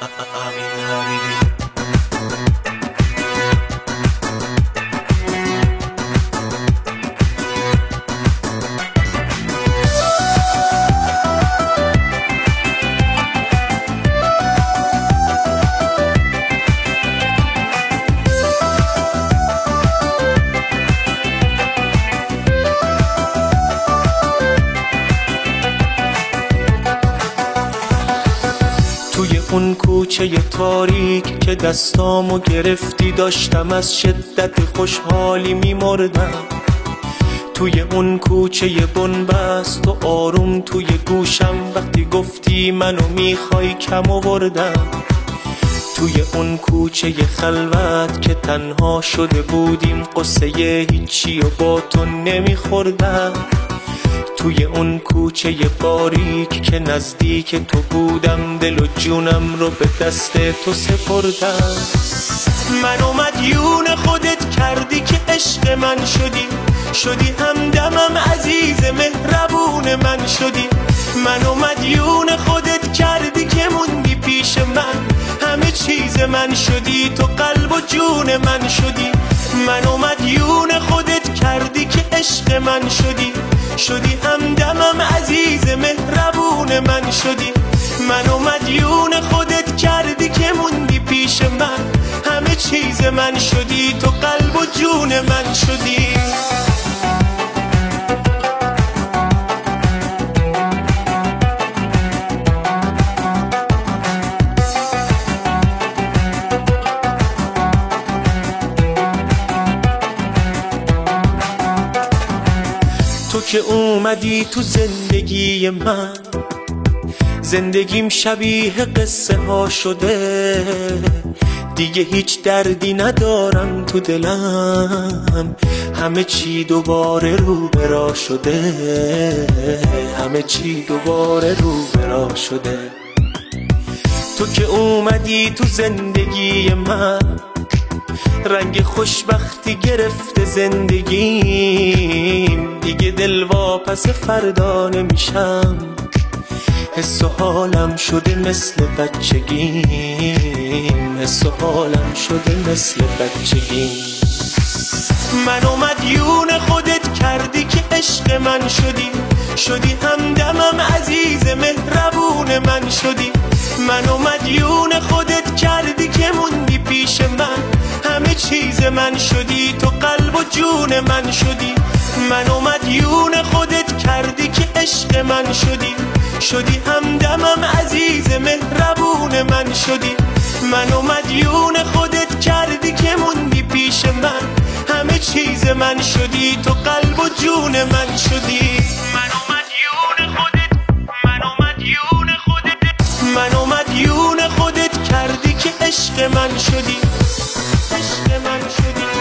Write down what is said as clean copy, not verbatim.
امین حبیبی. توی اون کوچه تاریک که دستامو گرفتی داشتم از شدت خوشحالی میمردم. توی اون کوچه بنبست و آروم توی گوشم وقتی گفتی منو میخوای کم آوردم. توی اون کوچه خلوت که تنها شده بودیم قصه هیچی و با تو نمیخوردم. توی اون کوچه باریک که نزدیک تو بودم دل و جونم رو به دست تو سپردم. منو مدیون خودت کردی که عشق من شدی همدمم عزیز مهربون من شدی. منو مدیون خودت کردی که موندی پیش من همه چیز من شدی تو قلب و جون من شدی. منو مدیون خودت کردی که عشق من شدی همدمم عزیز مهربون من شدی. منو مدیون خودت کردی که موندی پیش من همه چیز من شدی تو قلب و جون من شدی. تو که اومدی تو زندگی من زندگیم شبیه قصه ها شده. دیگه هیچ دردی ندارم تو دلم همه چی دوباره رو برا شده. همه چی دوباره رو برا شده. تو که اومدی تو زندگی من رنگ خوشبختی گرفته زندگیم. دیگه دل واپس فردا نمیشم حس و حالم شده مثل بچگیم. حس و حالم شده مثل بچگیم. منو مدیون خودت کردی که عشق من شدی همدمم عزیز مهربون من شدی. منو مدیون خودت کردی که موندی پیش من همه چیز من شدی تو قلب و جون من شدی. منو مدیون خودت کردی که عشق من شدی همدمم عزیز مهربون من شدی. منو مدیون خودت کردی که موندی پیش من همه چیز من شدی تو قلب و جون من شدی. منو مدیون خودت کردی که عشق من شدی. عشق من شدی.